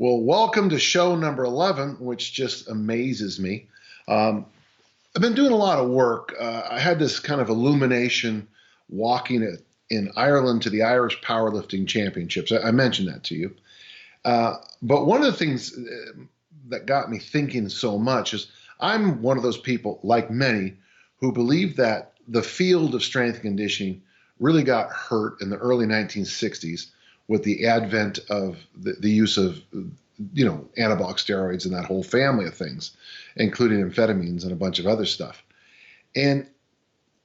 Well, welcome to show number 11, which just amazes me. Um, I've been doing a lot of work. I had this kind of illumination walking in Ireland to the Irish Powerlifting Championships. I mentioned that to you. But one of the things that got me thinking so much is I'm one of those people, like many, who believe that the field of strength and conditioning really got hurt in the early 1960s with the advent of the use of anabolic steroids and that whole family of things, including amphetamines and a bunch of other stuff. And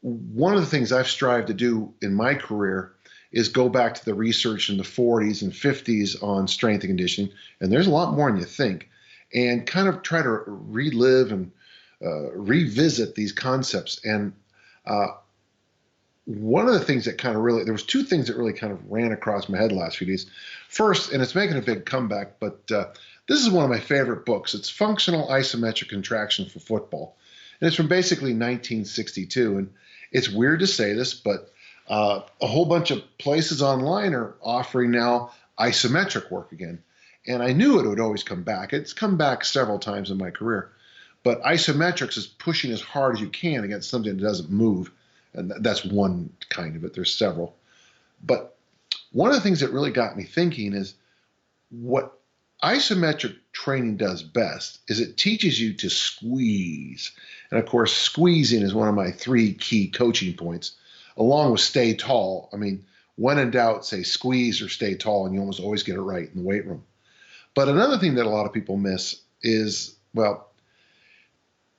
one of the things I've strived to do in my career is go back to the research in the 40s and 50s on strength and conditioning, and there's a lot more than you think, and kind of try to relive and revisit these concepts. And uh, one of the things that kind of really, there was two things that really kind of ran across my head the last few days. First, and it's making a big comeback, but this is one of my favorite books. It's Functional Isometric Contraction for Football. And it's from basically 1962. And it's weird to say this, but a whole bunch of places online are offering now isometric work again. And I knew it would always come back. It's come back several times in my career. But isometrics is pushing as hard as you can against something that doesn't move. And that's one kind of it. There's several. But one of the things that really got me thinking is what isometric training does best is it teaches you to squeeze. And of course, squeezing is one of my three key coaching points, along with stay tall. I mean, when in doubt, say squeeze or stay tall, and you almost always get it right in the weight room. But another thing that a lot of people miss is, well,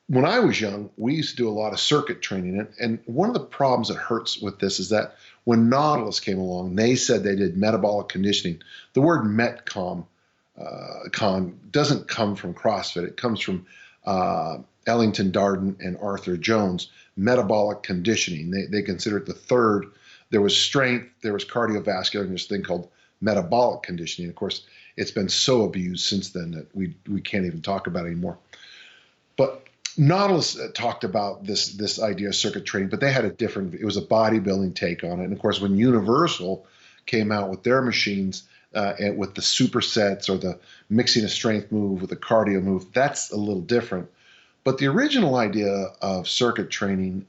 when I was young, we used to do a lot of circuit training. And one of the problems that hurts with this is that when Nautilus came along, they said they did metabolic conditioning. The word Metcom doesn't come from CrossFit. It comes from Ellington Darden and Arthur Jones, metabolic conditioning. They consider it the third. There was strength, there was cardiovascular, and this thing called metabolic conditioning. Of course, it's been so abused since then that we can't even talk about it anymore. But Nautilus talked about this idea of circuit training, but they had it was a bodybuilding take on it. And of course, when Universal came out with their machines and with the supersets or the mixing a strength move with a cardio move, that's a little different. But the original idea of circuit training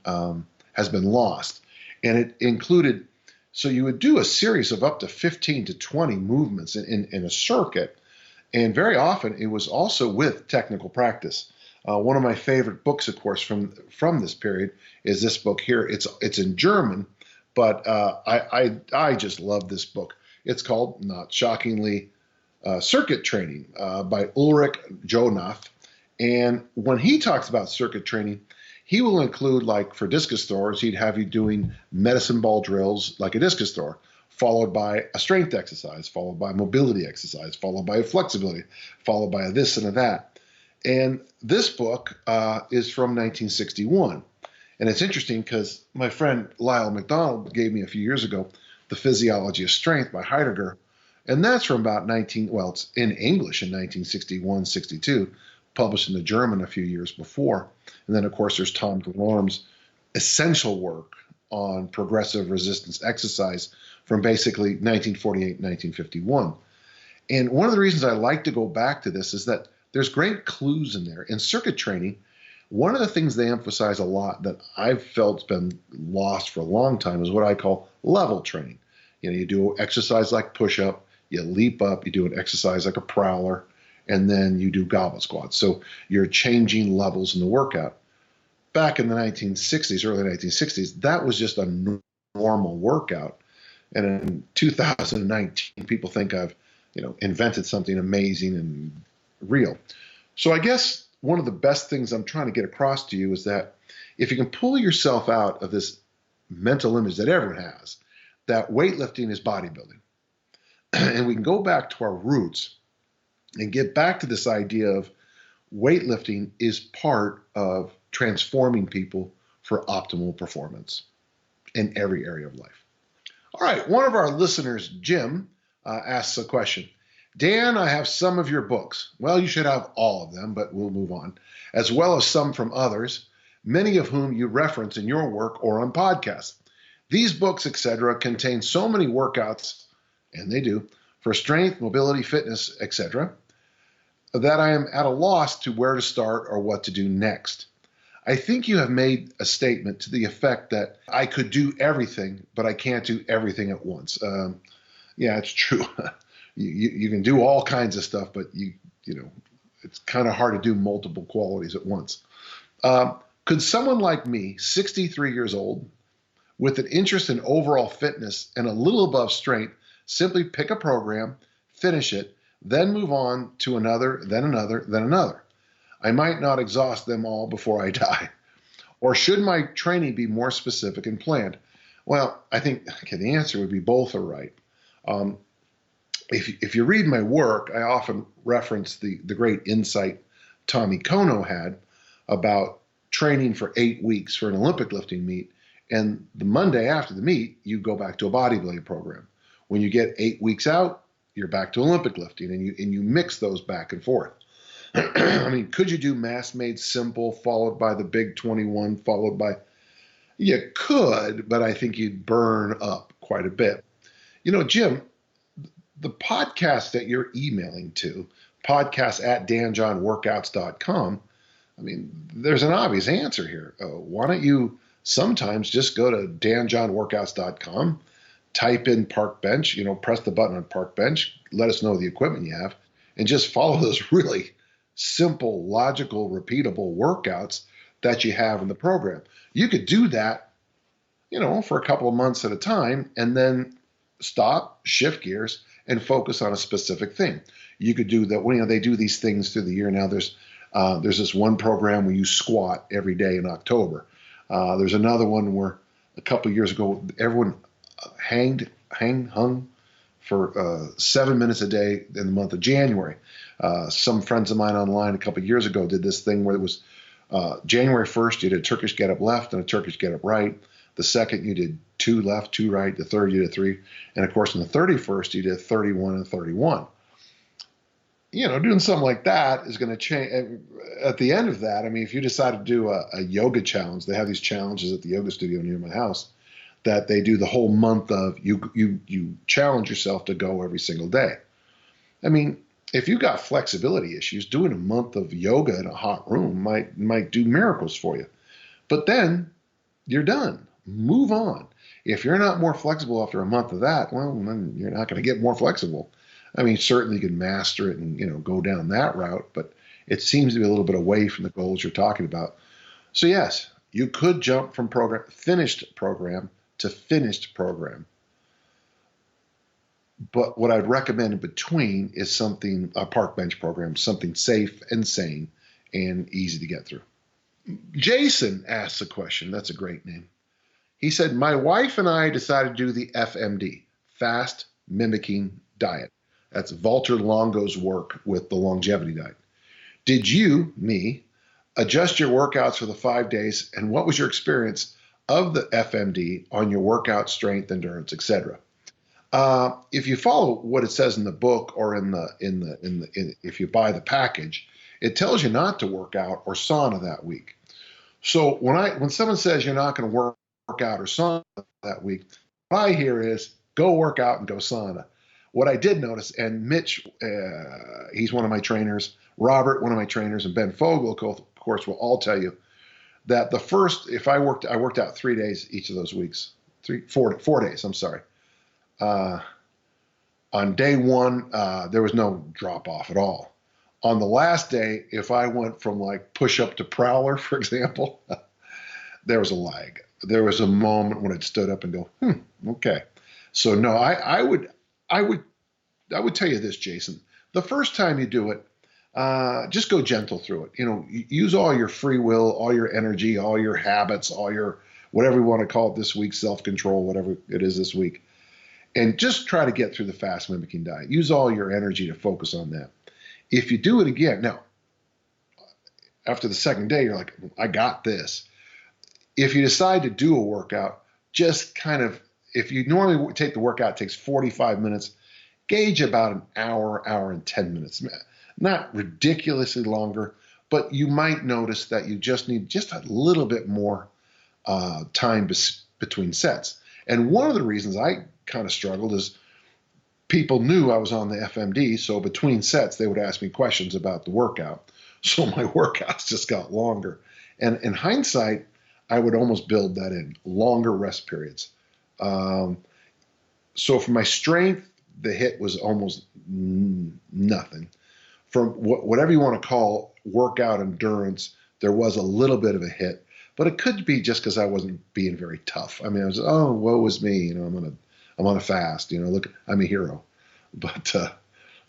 has been lost. And it included, so you would do a series of up to 15 to 20 movements in a circuit. And very often it was also with technical practice. One of my favorite books, of course, from this period is this book here. It's in German, but I just love this book. It's called, not shockingly, Circuit Training by Ulrich Jonath. And when he talks about circuit training, he will include, like for discus throwers, he'd have you doing medicine ball drills like a discus thrower, followed by a strength exercise, followed by a mobility exercise, followed by a flexibility, followed by a this and a that. And this book is from 1961. And it's interesting because my friend Lyle McDonald gave me a few years ago The Physiology of Strength by Heidegger. And that's from about it's in English in 1961, 62, published into German a few years before. And then, of course, there's Tom DeLorme's essential work on progressive resistance exercise from basically 1948, 1951. And one of the reasons I like to go back to this is that there's great clues in there. In circuit training, one of the things they emphasize a lot that I've felt's been lost for a long time is what I call level training. You do an exercise like push-up, you leap up, you do an exercise like a prowler, and then you do goblet squats. So you're changing levels in the workout. Back in the 1960s, early 1960s, that was just a normal workout. And in 2019, people think I've invented something amazing and real. So I guess one of the best things I'm trying to get across to you is that if you can pull yourself out of this mental image that everyone has, that weightlifting is bodybuilding, and we can go back to our roots and get back to this idea of weightlifting is part of transforming people for optimal performance in every area of life. All right, one of our listeners, Jim, asks a question. Dan, I have some of your books. Well, you should have all of them, but we'll move on, as well as some from others, many of whom you reference in your work or on podcasts. These books, etc., contain so many workouts, and they do, for strength, mobility, fitness, etc. that I am at a loss to where to start or what to do next. I think you have made a statement to the effect that I could do everything, but I can't do everything at once. Yeah, it's true. You can do all kinds of stuff, but it's kind of hard to do multiple qualities at once. Could someone like me, 63 years old, with an interest in overall fitness and a little above strength, simply pick a program, finish it, then move on to another, then another, then another? I might not exhaust them all before I die. Or should my training be more specific and planned? Well, I think the answer would be both are right. If you read my work, I often reference the great insight Tommy Kono had about training for 8 weeks for an Olympic lifting meet, and the Monday after the meet, you go back to a bodybuilding program. When you get 8 weeks out, you're back to Olympic lifting, and you mix those back and forth. I mean, could you do mass made simple followed by the big 21 followed by? You could, but I think you'd burn up quite a bit. Jim, the podcast that you're emailing to, podcast@danjohnworkouts.com, I mean, there's an obvious answer here. Why don't you sometimes just go to danjohnworkouts.com, type in park bench, press the button on park bench, let us know the equipment you have, and just follow those really simple, logical, repeatable workouts that you have in the program. You could do that, for a couple of months at a time, and then stop, shift gears, and focus on a specific thing. You could do that. They do these things through the year. Now there's this one program where you squat every day in October. There's another one where a couple of years ago, everyone hung for 7 minutes a day in the month of January. Some friends of mine online a couple of years ago did this thing where it was January 1st, you did a Turkish get up left and a Turkish get up right. The second, you did 2 left, 2 right. The third, you did 3. And of course, on the 31st, you did 31 and 31. Doing something like that is going to change. At the end of that, I mean, if you decide to do a yoga challenge, they have these challenges at the yoga studio near my house that they do the whole month of you challenge yourself to go every single day. I mean, if you've got flexibility issues, doing a month of yoga in a hot room might do miracles for you. But then you're done. Move on. If you're not more flexible after a month of that, well, then you're not going to get more flexible. I mean, certainly you can master it and, go down that route, but it seems to be a little bit away from the goals you're talking about. So yes, you could jump from finished program to finished program. But what I'd recommend in between is a park bench program, something safe and sane and easy to get through. Jason asks a question. That's a great name. He said, my wife and I decided to do the FMD, fast mimicking diet. That's Valter Longo's work with the longevity diet. Did you, me, adjust your workouts for the 5 days, and what was your experience of the FMD on your workout, strength, endurance, etc.? If you follow what it says in the book or if you buy the package, it tells you not to work out or sauna that week. So when someone says you're not going to work out or sauna that week, what I hear is go work out and go sauna. What I did notice, and Mitch, he's one of my trainers, Robert, one of my trainers, and Ben Fogel, of course, will all tell you that I worked out 3 days each of those weeks, 4 days, I'm sorry. On day one, there was no drop off at all. On the last day, if I went from like push up to prowler, for example, there was a lag. There was a moment when it stood up and go, okay. So no, I would tell you this, Jason. The first time you do it, just go gentle through it. Use all your free will, all your energy, all your habits, all your whatever you want to call it this week, self-control, whatever it is this week. And just try to get through the fast mimicking diet. Use all your energy to focus on that. If you do it again, now, after the second day, you're like, I got this. If you decide to do a workout, just kind of, if you normally take the workout, it takes 45 minutes, gauge about an hour, hour and 10 minutes. Not ridiculously longer, but you might notice that you just need just a little bit more time between sets. And one of the reasons I kind of struggled is people knew I was on the FMD, so between sets, they would ask me questions about the workout. So my workouts just got longer. And in hindsight, I would almost build that in, longer rest periods. Um, so for my strength, the hit was almost nothing. From whatever you want to call workout endurance, there was a little bit of a hit, but it could be just because I wasn't being very tough. I mean, I was, oh, woe is me, I'm on a fast, look, I'm a hero. But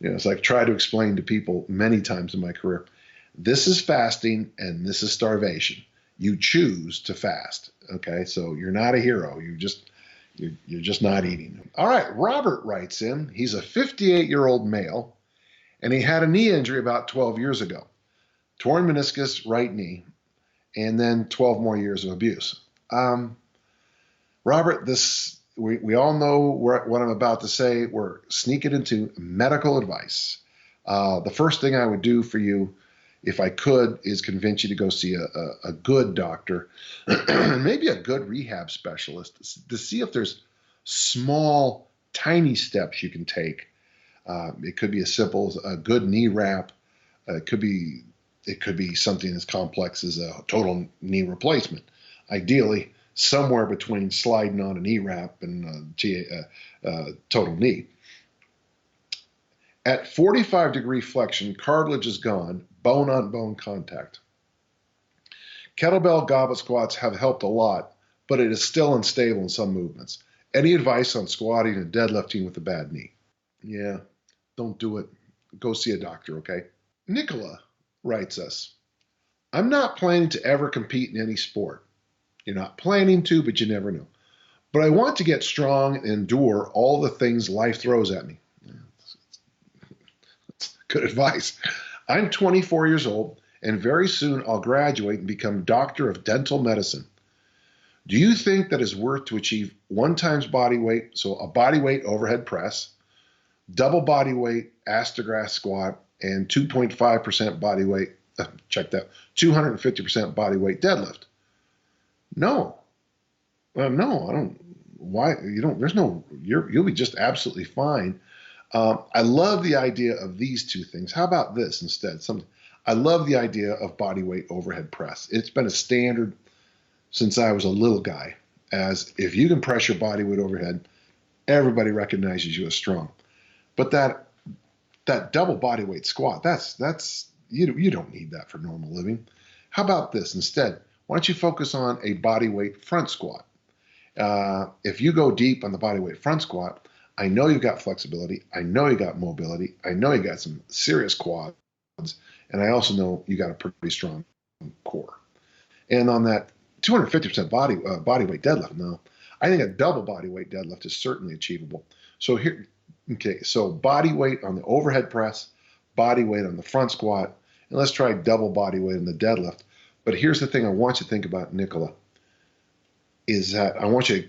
it's like try to explain to people many times in my career, this is fasting and this is starvation. You choose to fast. Okay, so you're not a hero. You're just not eating. All right, Robert writes in. He's a 58-year-old male, and he had a knee injury about 12 years ago. Torn meniscus, right knee, and then 12 more years of abuse. Robert, we all know what I'm about to say. We're sneaking into medical advice. The first thing I would do for you, if I could, is convince you to go see a good doctor, maybe a good rehab specialist, to see if there's small, tiny steps you can take. It could be as simple as a good knee wrap. It could be something as complex as a total knee replacement. Ideally, somewhere between sliding on a knee wrap and total knee. At 45-degree flexion, cartilage is gone, bone-on-bone contact. Kettlebell goblet squats have helped a lot, but it is still unstable in some movements. Any advice on squatting and deadlifting with a bad knee? Yeah, don't do it. Go see a doctor, okay? Nicola writes us, I'm not planning to ever compete in any sport. You're not planning to, but you never know. But I want to get strong and endure all the things life throws at me. That's good advice. I'm 24 years old, and very soon I'll graduate and become doctor of dental medicine. Do you think that is worth to achieve 1 times body weight, so a body weight overhead press, double body weight astrogast squat, and 2.5% body weight, check that, 250% body weight deadlift? No. No, I don't. Why? You'll be just absolutely fine. I love the idea of these two things. How about this instead? I love the idea of body weight overhead press. It's been a standard since I was a little guy, as if you can press your body weight overhead, everybody recognizes you as strong. But that double body weight squat, that's you don't need that for normal living. How about this instead? Why don't you focus on a body weight front squat? If you go deep on the body weight front squat, I know you've got flexibility. I know you got mobility. I know you got some serious quads. And I also know you got a pretty strong core. And on that 250% body weight deadlift, no, I think a double body weight deadlift is certainly achievable. So so body weight on the overhead press, body weight on the front squat, and let's try double body weight on the deadlift. But here's the thing I want you to think about, Nicola, is that I want you to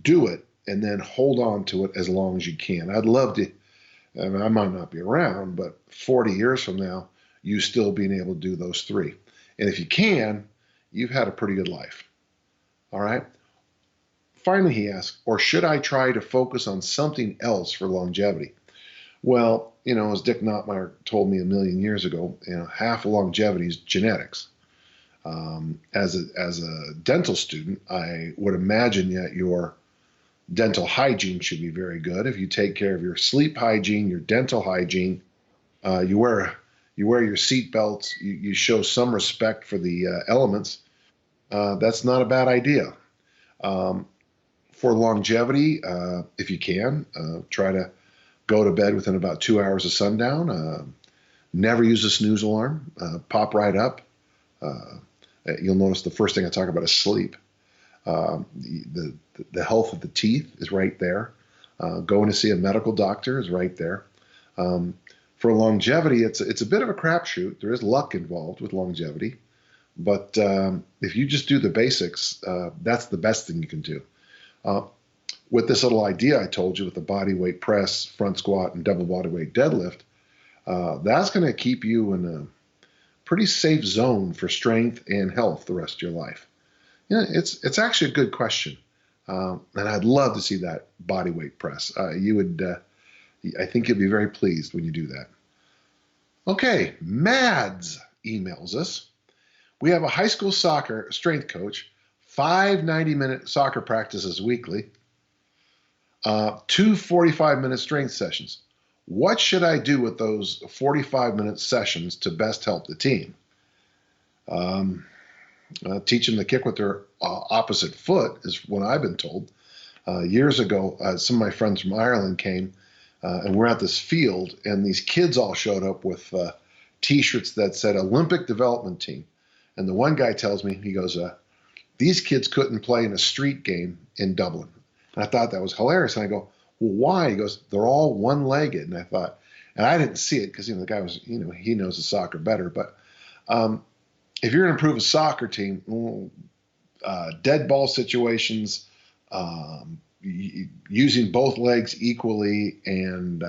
do it and then hold on to it as long as you can. I'd love to, I mean, I might not be around, but 40 years from now, you still being able to do those 3. And if you can, you've had a pretty good life. All right? Finally, he asks, or should I try to focus on something else for longevity? Well, as Dick Nottmeyer told me a million years ago, half of longevity is genetics. As a dental student, I would imagine that your dental hygiene should be very good. If you take care of your sleep hygiene, your dental hygiene, you wear your seat belts, you show some respect for the elements. That's not a bad idea. For longevity, if you can, try to go to bed within about 2 hours of sundown. Never use a snooze alarm. Pop right up. You'll notice the first thing I talk about is sleep. The health of the teeth is right there. Going to see a medical doctor is right there. For longevity, it's a bit of a crapshoot. There is luck involved with longevity, but if you just do the basics, that's the best thing you can do. With this little idea I told you with the body weight press, front squat, and double body weight deadlift, that's going to keep you in a pretty safe zone for strength and health the rest of your life. It's actually a good question. And I'd love to see that body weight press. You would, I think you'll be very pleased when you do that. Okay, Mads emails us. We have a high school soccer strength coach, 5 90-minute soccer practices weekly, 2 45-minute strength sessions. What should I do with those 45-minute sessions to best help the team? Teach them to kick with their opposite foot is what I've been told. Years ago, some of my friends from Ireland came, and we're at this field, and these kids all showed up with T-shirts that said Olympic Development Team. And the one guy tells me, he goes, these kids couldn't play in a street game in Dublin. And I thought that was hilarious. And I go, well, why? He goes, they're all one-legged. And I thought, and I didn't see it because, the guy was, he knows the soccer better. But if you're going to improve a soccer team, dead ball situations, using both legs equally, and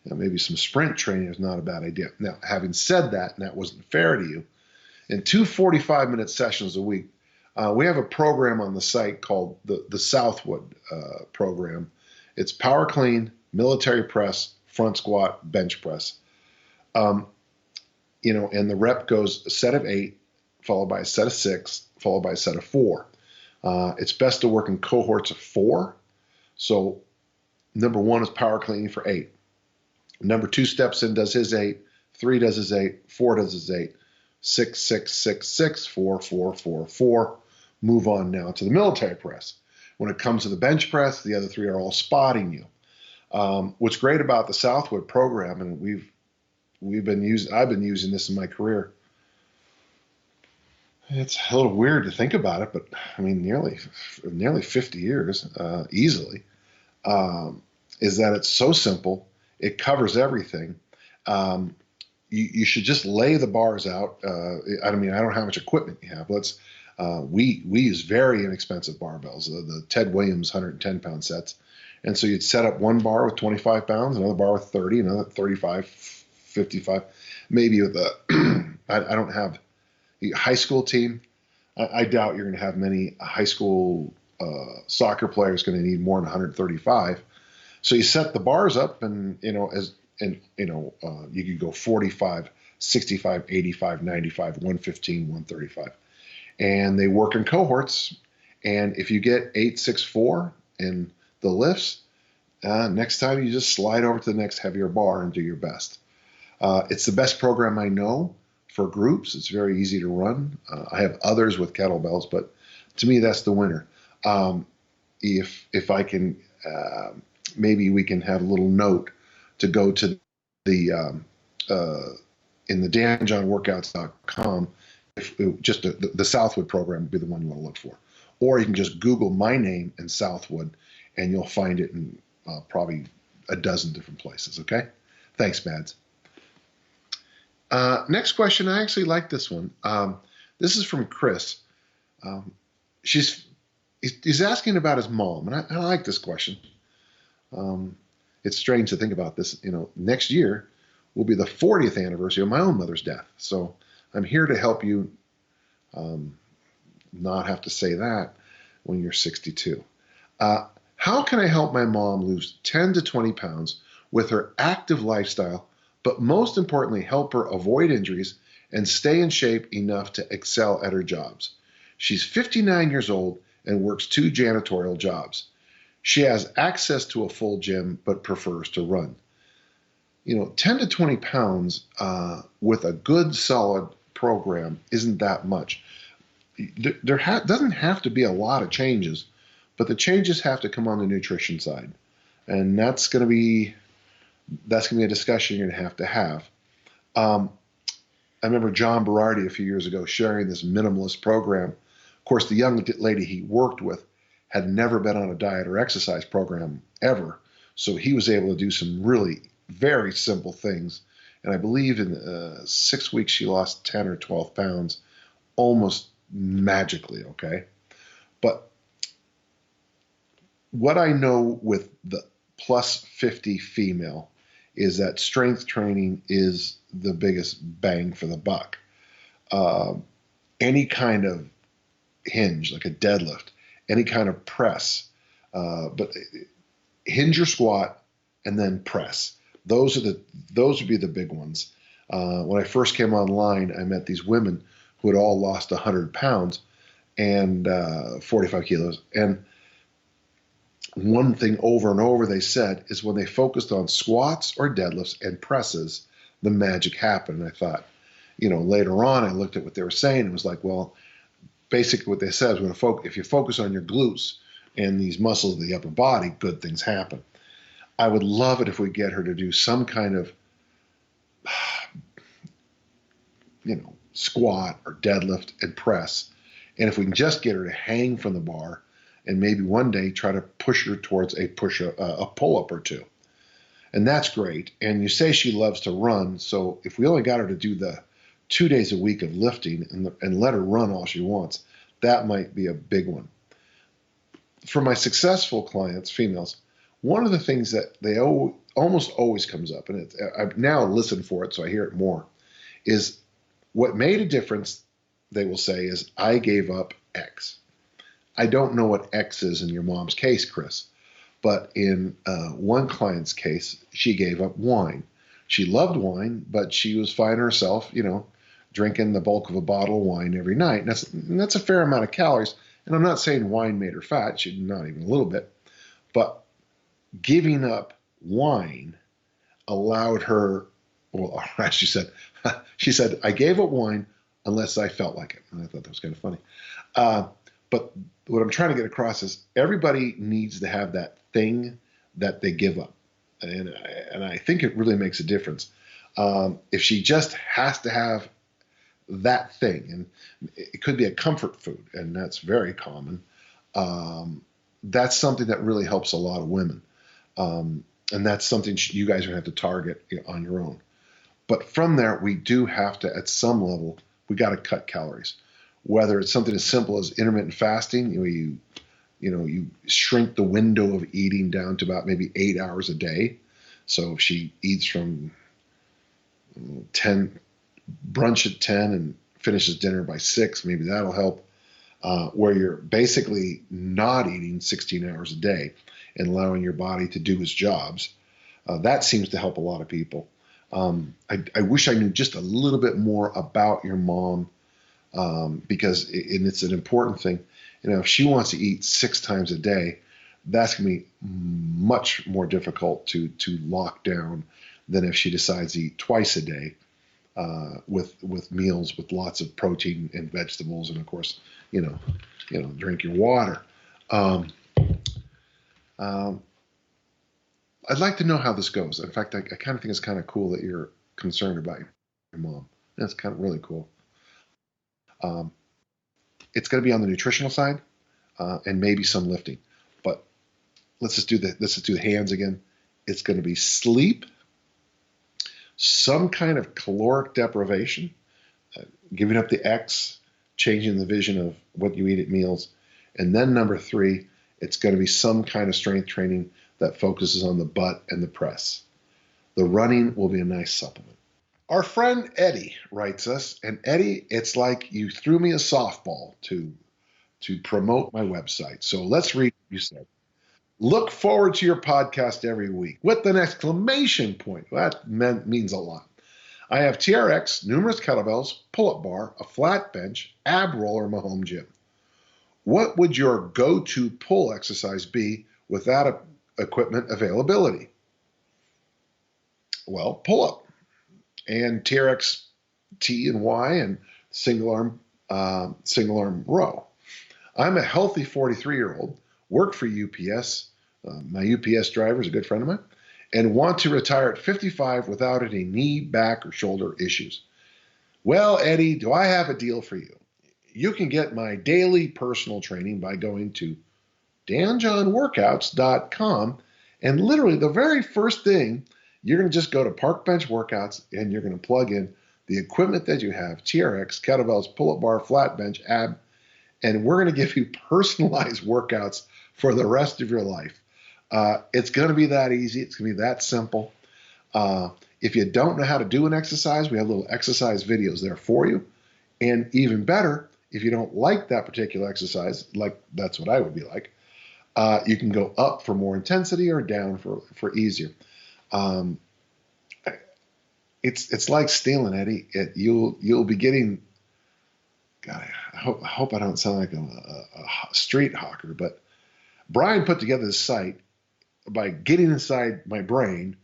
maybe some sprint training is not a bad idea. Now, having said that, and that wasn't fair to you, in 2 45-minute sessions a week, we have a program on the site called the Southwood program. It's power clean, military press, front squat, bench press. And the rep goes a set of 8, followed by a set of 6, followed by a set of 4. It's best to work in cohorts of 4. So number 1 is power cleaning for 8. Number 2 steps in, does his 8. 3 does his 8. 4 does his 8. 6, 6, 6, 6, 4, 4, 4, 4. Move on now to the military press. When it comes to the bench press, the other 3 are all spotting you. What's great about the Southwood program, and I've been using this in my career. It's a little weird to think about it, but I mean, nearly 50 years, easily, is that it's so simple. It covers everything. You should just lay the bars out. I don't know how much equipment you have. We use very inexpensive barbells, the Ted Williams 110-pound sets. And so you'd set up one bar with 25 pounds, another bar with 30, another 35, 55, maybe with I don't have a high school team. I doubt you're going to have many high school soccer players going to need more than 135. So you set the bars up, and you could go 45, 65, 85, 95, 115, 135, and they work in cohorts. And if you get 8, 6, 4 in the lifts, next time you just slide over to the next heavier bar and do your best. It's the best program I know for groups. It's very easy to run. I have others with kettlebells, but to me, that's the winner. If I can, maybe we can have a little note to go to the in the danjohnworkouts.com. Just the Southwood program would be the one you want to look for, or you can just Google my name and Southwood, and you'll find it in probably a dozen different places. Okay, thanks, Mads. Next question. I actually like this one. This is from Chris. He's asking about his mom, and I like this question. It's strange to think about this. Next year will be the 40th anniversary of my own mother's death. So I'm here to help you not have to say that when you're 62. How can I help my mom lose 10 to 20 pounds with her active lifestyle, but most importantly, help her avoid injuries and stay in shape enough to excel at her jobs? She's 59 years old and works 2 janitorial jobs. She has access to a full gym, but prefers to run. 10 to 20 pounds with a good, solid program isn't that much. There doesn't have to be a lot of changes, but the changes have to come on the nutrition side. And that's going to be a discussion you're going to have. I remember John Berardi a few years ago sharing this Minimalist program. Of course, the young lady he worked with had never been on a diet or exercise program ever. So he was able to do some really very simple things. And I believe in 6 weeks, she lost 10 or 12 pounds almost magically, okay? But what I know with the plus 50 female is that strength training is the biggest bang for the buck. Any kind of hinge, like a deadlift, any kind of press, But hinge your squat and then press. Those would be the big ones. When I first came online, I met these women who had all lost 100 pounds and 45 kilos. And one thing over and over they said is when they focused on squats or deadlifts and presses, the magic happened. And I thought, later on, I looked at what they were saying. It was like, well, basically what they said is if you focus on your glutes and these muscles of the upper body, good things happen. I would love it if we get her to do some kind of, squat or deadlift and press. And if we can just get her to hang from the bar and maybe one day try to push her towards a pull-up or two. And that's great. And you say she loves to run. So if we only got her to do the 2 days a week of lifting and let her run all she wants, that might be a big one. For my successful clients, females, one of the things that they almost always comes up, and I've now listened for it, so I hear it more, is what made a difference, they will say, is I gave up X. I don't know what X is in your mom's case, Chris, but in one client's case, she gave up wine. She loved wine, but she was finding herself, drinking the bulk of a bottle of wine every night. And that's a fair amount of calories. And I'm not saying wine made her fat. She not even a little bit. But giving up wine allowed her, well, as she said, I gave up wine unless I felt like it. And I thought that was kind of funny. But what I'm trying to get across is everybody needs to have that thing that they give up. And I think it really makes a difference. If she just has to have that thing, and it could be a comfort food, and that's very common, that's something that really helps a lot of women. And that's something you guys are going to have to target on your own. But from there, we do have to, at some level, we got to cut calories. Whether it's something as simple as intermittent fasting, you shrink the window of eating down to about maybe 8 hours a day. So if she eats from 10, brunch at 10 and finishes dinner by 6, maybe that'll help. Where you're basically not eating 16 hours a day and allowing your body to do its jobs. That seems to help a lot of people. I wish I knew just a little bit more about your mom, because it's an important thing. If she wants to eat 6 times a day, that's going to be much more difficult to lock down than if she decides to eat twice a day, with meals with lots of protein and vegetables, and of course, drink your water. I'd like to know how this goes. In fact, I kind of think it's kind of cool that you're concerned about your mom. That's kind of really cool. It's going to be on the nutritional side, and maybe some lifting. But let's just do the hands again. It's going to be sleep, some kind of caloric deprivation, giving up the X, changing the vision of what you eat at meals. And then number 3, it's going to be some kind of strength training that focuses on the butt and the press. The running will be a nice supplement. Our friend Eddie writes us, and Eddie, it's like you threw me a softball to promote my website. So let's read what you said. Look forward to your podcast every week with an exclamation point. That means a lot. I have TRX, numerous kettlebells, pull-up bar, a flat bench, ab roller in my home gym. What would your go-to pull exercise be with that equipment availability? Well, pull-up and TRX T and Y and single arm row. I'm a healthy 43-year-old, work for UPS. My UPS driver is a good friend of mine, and want to retire at 55 without any knee, back, or shoulder issues. Well, Eddie, do I have a deal for you? You can get my daily personal training by going to danjohnworkouts.com, and literally the very first thing, you're going to just go to Park Bench Workouts, and you're going to plug in the equipment that you have, TRX, kettlebells, pull-up bar, flat bench, ab, and we're going to give you personalized workouts for the rest of your life. It's going to be that easy. It's going to be that simple. If you don't know how to do an exercise, we have little exercise videos there for you. And even better, if you don't like that particular exercise, like that's what I would be like, You can go up for more intensity or down for easier. Um, it's like stealing, Eddie. You'll be getting. God, I hope I don't sound like a street hawker, but Brian put together this site by getting inside my brain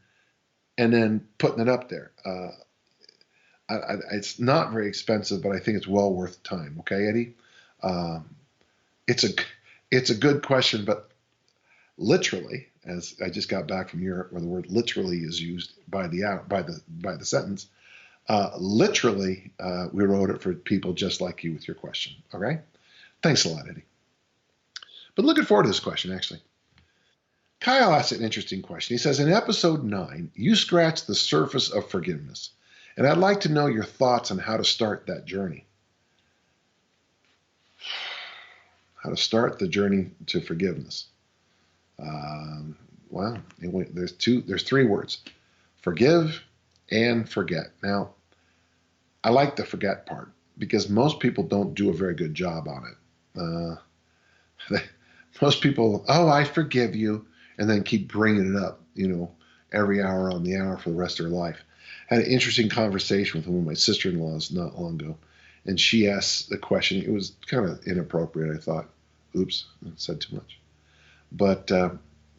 and then putting it up there. It's not very expensive, but I think it's well worth the time. Okay, Eddie. Um, it's a it's a good question, but literally, as I just got back from Europe, where the word literally is used by the sentence. Literally, we wrote it for people just like you with your question. Okay, thanks a lot, Eddie. But looking forward to this question, actually. Kyle asked an interesting question. He says, in episode 9, you scratched the surface of forgiveness, and I'd like to know your thoughts on how to start that journey. How to start the journey to forgiveness. Well, there's three words: forgive and forget. Now, I like the forget part because most people don't do a very good job on it. Most people, oh, I forgive you, and then keep bringing it up, every hour on the hour for the rest of their life. I had an interesting conversation with one of my sister-in-laws not long ago, and she asked the question. It was kind of inappropriate, I thought. Oops, I said too much. But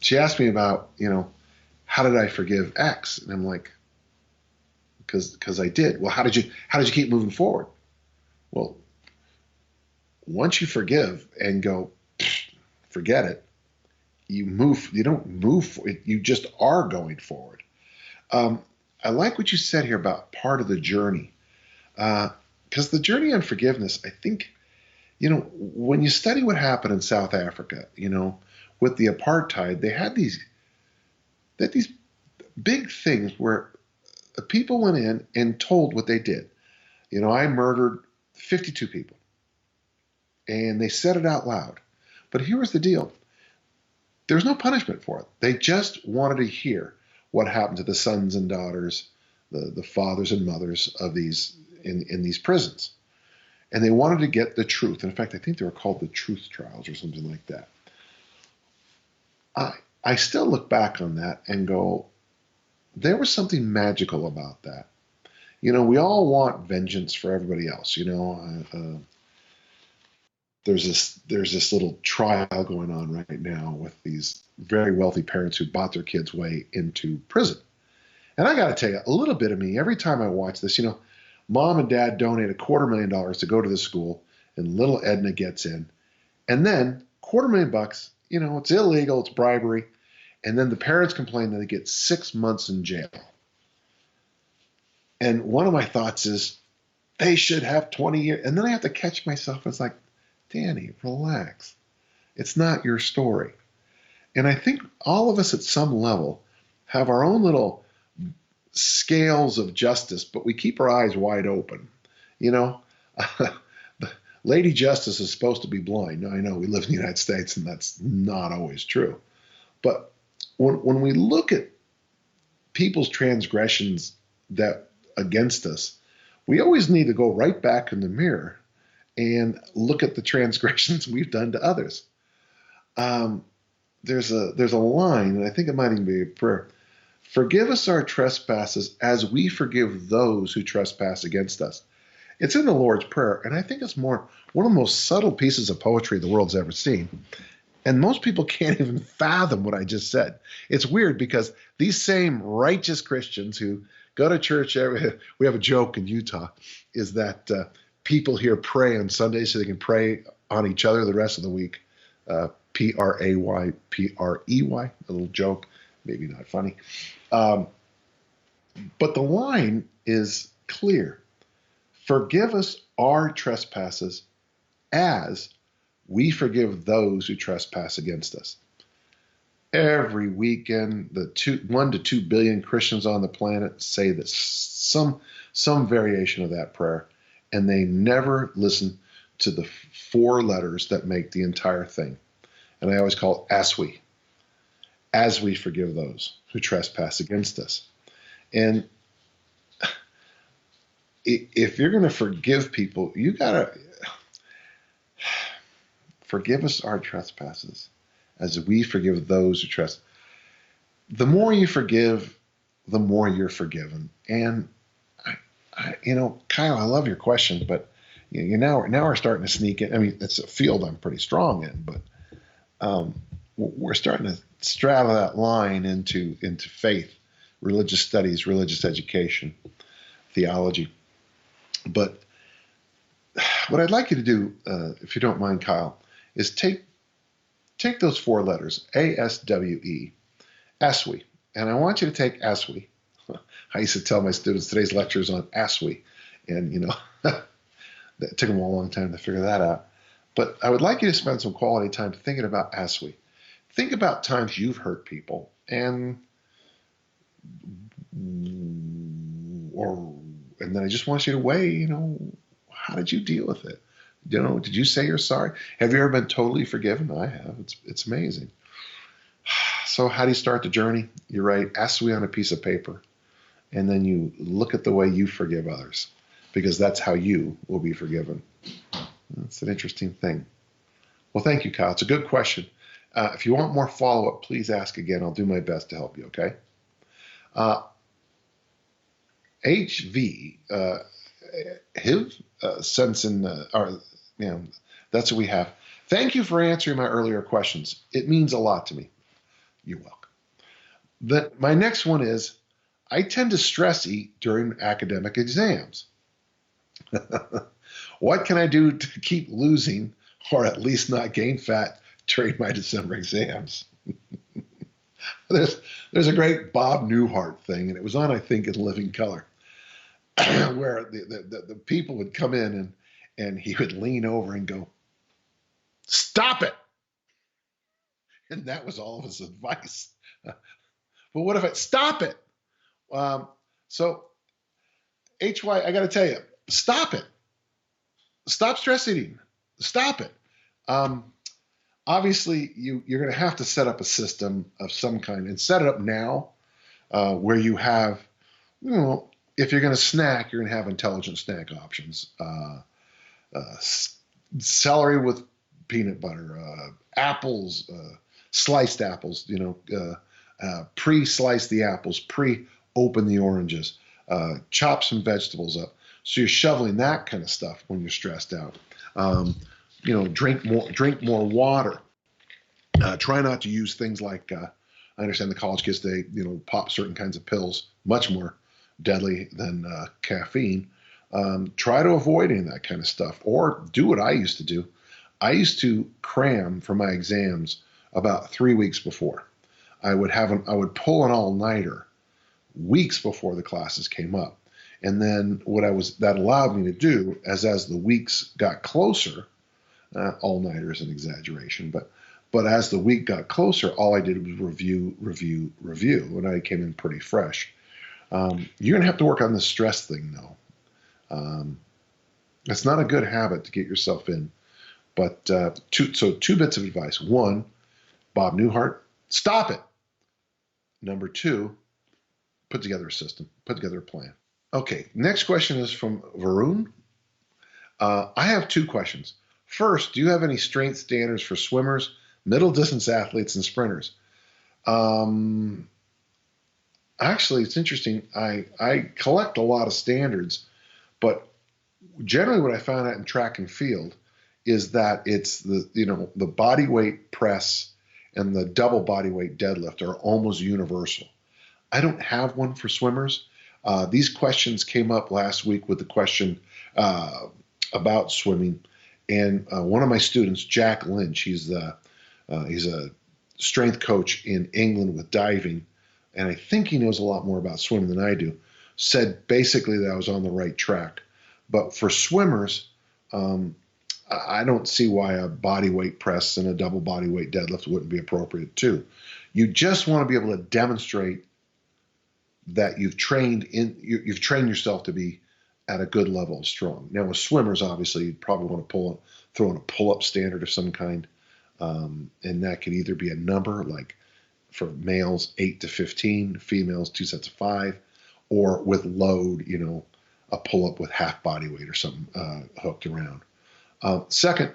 she asked me about, how did I forgive X? And I'm like, because I did. Well, how did you keep moving forward? Well, once you forgive and go, forget it, you move. You don't move. You just are going forward. I like what you said here about part of the journey, because the journey on forgiveness, I think, when you study what happened in South Africa, with the apartheid, they had these big things where people went in and told what they did. I murdered 52 people, and they said it out loud. But here was the deal. There's no punishment for it. They just wanted to hear what happened to the sons and daughters, the fathers and mothers of these in these prisons. And they wanted to get the truth. In fact, I think they were called the truth trials or something like that. I still look back on that and go, there was something magical about that. We all want vengeance for everybody else. There's this little trial going on right now with these very wealthy parents who bought their kids' way into prison. And I got to tell you, a little bit of me, every time I watch this, mom and dad donate $250,000 to go to the school, and little Edna gets in. And then $250,000, it's illegal, it's bribery. And then the parents complain that they get 6 months in jail. And one of my thoughts is, they should have 20 years. And then I have to catch myself. It's like, Danny, relax. It's not your story. And I think all of us at some level have our own little scales of justice, but we keep our eyes wide open. Lady Justice is supposed to be blind. Now, I know we live in the United States, and that's not always true. But when we look at people's transgressions that against us, we always need to go right back in the mirror and look at the transgressions we've done to others. There's a line, and I think it might even be a prayer. Forgive us our trespasses as we forgive those who trespass against us. It's in the Lord's Prayer, and I think it's one of the most subtle pieces of poetry the world's ever seen. And most people can't even fathom what I just said. It's weird because these same righteous Christians who go to church, we have a joke in Utah, is that people here pray on Sundays so they can pray on each other the rest of the week. Prayprey, a little joke, maybe not funny. But the line is clear. Forgive us our trespasses as we forgive those who trespass against us. Every weekend, the 1 to 2 billion Christians on the planet say that some variation of that prayer, and they never listen to the 4 letters that make the entire thing. And I always call it as we forgive those who trespass against us. And if you're going to forgive people, you got to forgive us our trespasses as we forgive those who trespass. The more you forgive, the more you're forgiven. And Kyle, I love your question, but now we're starting to sneak in. I mean, it's a field I'm pretty strong in, but we're starting to straddle that line into faith, religious studies, religious education, theology. But what I'd like you to do, if you don't mind, Kyle, is take those 4 letters, ASWE, ASWE, and I want you to take ASWE. I used to tell my students today's lecture is on ASWE, and that took them a long time to figure that out. But I would like you to spend some quality time thinking about ASWE. Think about times you've hurt people, and then I just want you to weigh, how did you deal with it? Did you say you're sorry? Have you ever been totally forgiven? I have. It's amazing. So how do you start the journey? You write ASWE on a piece of paper, and then you look at the way you forgive others, because that's how you will be forgiven. That's an interesting thing. Well, thank you, Kyle. It's a good question. If you want more follow-up, please ask again. I'll do my best to help you, okay? HV, HIV, that's what we have. Thank you for answering my earlier questions. It means a lot to me. You're welcome. My next one is, I tend to stress eat during academic exams. What can I do to keep losing, or at least not gain fat during my December exams? There's a great Bob Newhart thing, and it was on, I think, in Living Color, where the people would come in and he would lean over and go, "Stop it!" And that was all of his advice. But what if stop it? So HY, I got to tell you, stop it. Stop stress eating. Stop it. Obviously, you're going to have to set up a system of some kind, and set it up now, where you have, if you're going to snack, you're going to have intelligent snack options. Celery with peanut butter, apples, sliced apples, pre-slice the apples, pre-open the oranges, chop some vegetables up. So you're shoveling that kind of stuff when you're stressed out. Drink more water. Try not to use things like, I understand the college kids, they, pop certain kinds of pills, much more deadly than caffeine. Try to avoid any of that kind of stuff, or do what I used to do. I used to cram for my exams about 3 weeks before. I would pull an all-nighter weeks before the classes came up. And then that allowed me to do, as the weeks got closer, all-nighter is an exaggeration, but as the week got closer, all I did was review, and I came in pretty fresh. You're going to have to work on the stress thing, though. It's not a good habit to get yourself in. But two bits of advice. One, Bob Newhart, stop it. Number 2, put together a system, put together a plan. Okay, next question is from Varun. I have 2 questions. First, do you have any strength standards for swimmers, middle distance athletes, and sprinters? Actually, it's interesting. I collect a lot of standards, but generally what I found out in track and field is that it's the body weight press and the double body weight deadlift are almost universal. I don't have one for swimmers. These questions came up last week with the question about swimming, and one of my students, Jack Lynch, he's a strength coach in England with diving, and I think he knows a lot more about swimming than I do, said basically that I was on the right track. But for swimmers, I don't see why a body weight press and a double body weight deadlift wouldn't be appropriate too. You just want to be able to demonstrate that you've trained yourself to be at a good level of strong. Now with swimmers, obviously, you'd probably want to throw in a pull-up standard of some kind, and that could either be a number, like for males 8 to 15, females 2 sets of 5, or with load, a pull-up with half body weight or something hooked around. Second,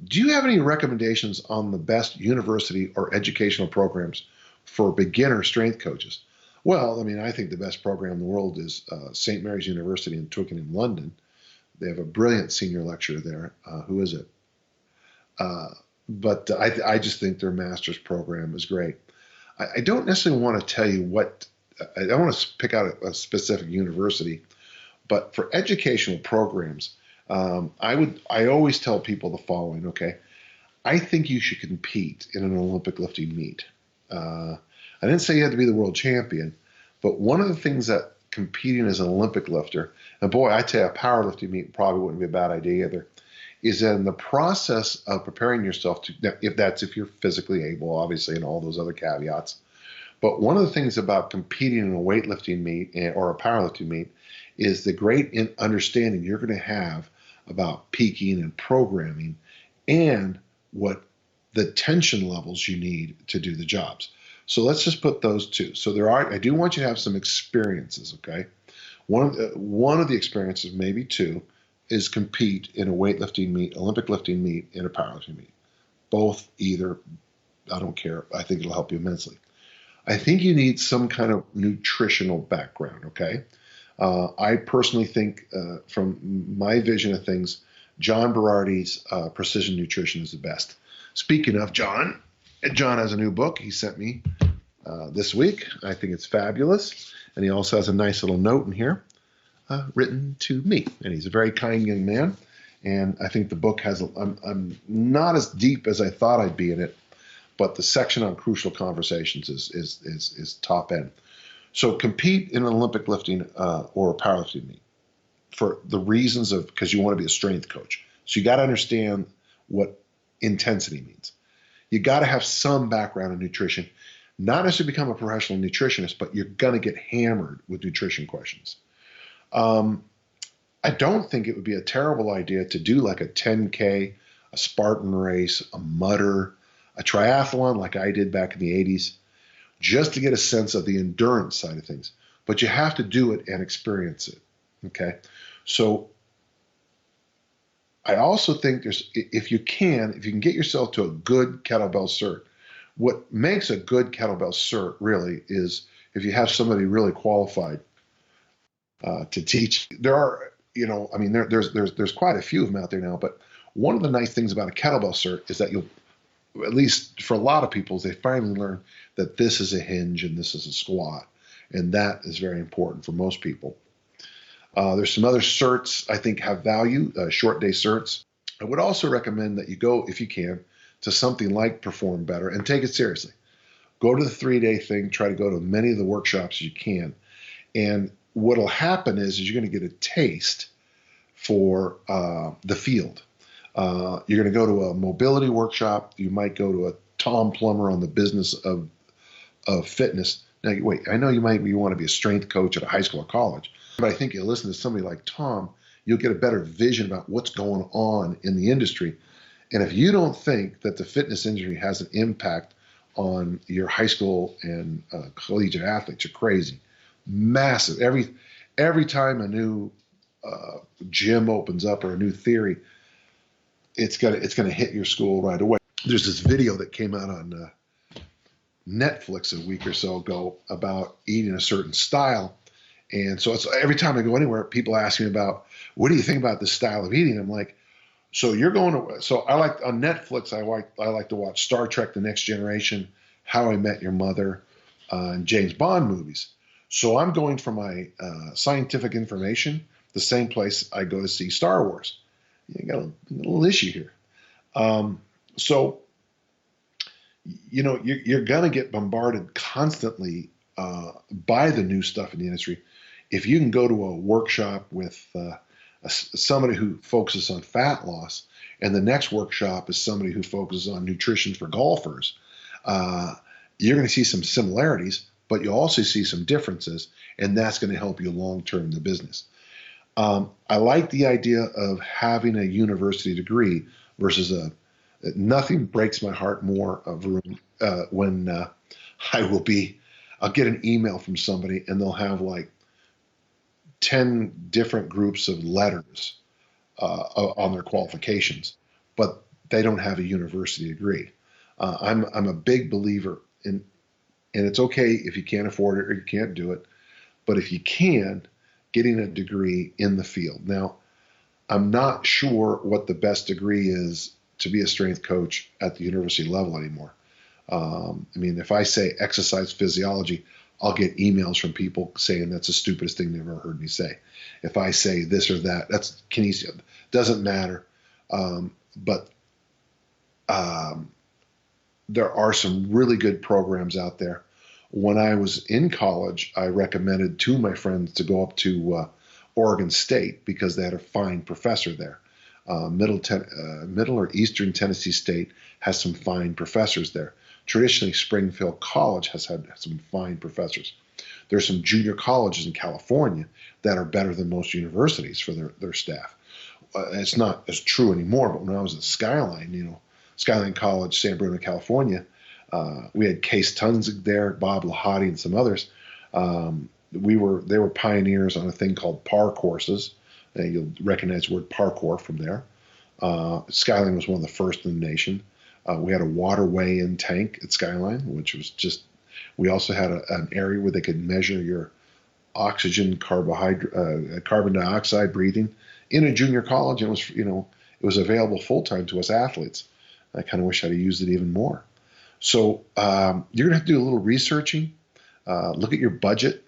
Do you have any recommendations on the best university or educational programs for beginner strength coaches? Well, I mean, I think the best program in the world is St. Mary's University in Twickenham, London. They have a brilliant senior lecturer there. Who is it? Uh, but I just think their master's program is great. I don't necessarily want to tell you what, I don't want to pick out a specific university, but for educational programs, I always tell people the following, okay? I think you should compete in an Olympic lifting meet. I didn't say you had to be the world champion, but one of the things that competing as an Olympic lifter, and boy, I tell you, a powerlifting meet probably wouldn't be a bad idea either, is that in the process of preparing yourself to, if you're physically able, obviously, and all those other caveats. But one of the things about competing in a weightlifting meet or a powerlifting meet is the great understanding you're going to have about peaking and programming and what the tension levels you need to do the jobs. So let's just put those two. So I do want you to have some experiences, okay? One of the experiences, maybe two, is compete in a weightlifting meet, Olympic lifting meet, and a powerlifting meet. Both, either, I don't care. I think it'll help you immensely. I think you need some kind of nutritional background, okay? I personally think, from my vision of things, John Berardi's Precision Nutrition is the best. Speaking of John has a new book he sent me this week. I think it's fabulous. And he also has a nice little note in here written to me. And he's a very kind young man. And I think the book has, I'm not as deep as I thought I'd be in it, but the section on crucial conversations is top end. So compete in an Olympic lifting or a powerlifting meet for the reasons of, because you want to be a strength coach. So you got to understand what intensity means. You got to have some background in nutrition, not necessarily become a professional nutritionist, but you're going to get hammered with nutrition questions. I don't think it would be a terrible idea to do like a 10K, a Spartan race, a mudder, a triathlon like I did back in the 80s, just to get a sense of the endurance side of things. But you have to do it and experience it, okay? So I also think if you can get yourself to a good kettlebell cert, what makes a good kettlebell cert really is if you have somebody really qualified to teach. There are, I mean, there's quite a few of them out there now, but one of the nice things about a kettlebell cert is that you'll, at least for a lot of people, they finally learn that this is a hinge and this is a squat. And that is very important for most people. There's some other certs I think have value, short day certs. I would also recommend that you go, if you can, to something like Perform Better and take it seriously. Go to the 3-day thing, try to go to many of the workshops you can. And what'll happen is you're going to get a taste for the field. You're going to go to a mobility workshop. You might go to a Tom Plummer on the business of fitness. Now, wait, I know you want to be a strength coach at a high school or college, but I think you listen to somebody like Tom, you'll get a better vision about what's going on in the industry. And if you don't think that the fitness industry has an impact on your high school and collegiate athletes, you're crazy. Massive. Every time a new gym opens up or a new theory, it's gonna hit your school right away. There's this video that came out on Netflix a week or so ago about eating a certain style, and so it's every time I go anywhere, people ask me about what do you think about this style of eating. I'm like, so you're going to. So I like on Netflix. I like to watch Star Trek: The Next Generation, How I Met Your Mother, and James Bond movies. So I'm going for my scientific information the same place I go to see Star Wars. You got a little issue here. So, you're going to get bombarded constantly by the new stuff in the industry. If you can go to a workshop with somebody who focuses on fat loss, and the next workshop is somebody who focuses on nutrition for golfers, you're going to see some similarities, but you'll also see some differences, and that's going to help you long-term in the business. I like the idea of having a university degree versus nothing breaks my heart more when I'll get an email from somebody and they'll have like 10 different groups of letters on their qualifications, but they don't have a university degree. I'm a big believer in, and it's okay if you can't afford it or you can't do it, but if you can, getting a degree in the field. Now, I'm not sure what the best degree is to be a strength coach at the university level anymore. I mean, if I say exercise physiology, I'll get emails from people saying that's the stupidest thing they've ever heard me say. If I say this or that, that's kinesia. Doesn't matter. But there are some really good programs out there. When I was in college, I recommended two of my friends to go up to Oregon State because they had a fine professor there. Middle or Eastern Tennessee State has some fine professors there. Traditionally, Springfield College has had some fine professors. There's some junior colleges in California that are better than most universities for their staff. It's not as true anymore, but when I was at Skyline, Skyline College, San Bruno, California, we had Case Tunzig there, Bob Lahati, and some others. They were pioneers on a thing called PAR courses. You'll recognize the word parkour from there. Skyline was one of the first in the nation. We had a water weigh-in tank at Skyline, which was just. We also had an area where they could measure your oxygen, carbon dioxide breathing in a junior college. And it was available full time to us athletes. I kind of wish I'd have used it even more. So you're gonna have to do a little researching, look at your budget,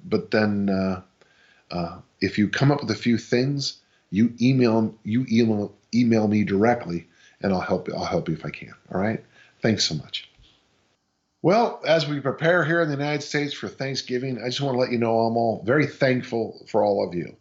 but then if you come up with a few things, you email me directly, and I'll help you if I can. All right. Thanks so much. Well, as we prepare here in the United States for Thanksgiving, I just want to let you know I'm all very thankful for all of you.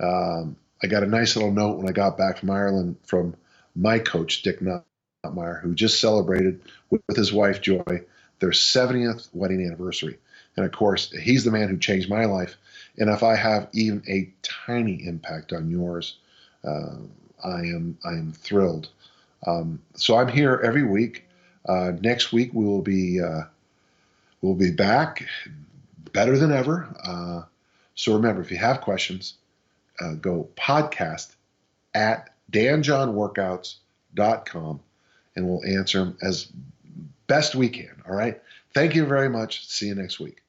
I got a nice little note when I got back from Ireland from my coach, Dick Nuttmeyer, who just celebrated with his wife, Joy, their 70th wedding anniversary. And of course, he's the man who changed my life. And if I have even a tiny impact on yours, I am thrilled. So I'm here every week. Next week we'll be back better than ever. So remember, if you have questions, go podcast at danjohnworkouts.com and we'll answer them as best we can. All right. Thank you very much. See you next week.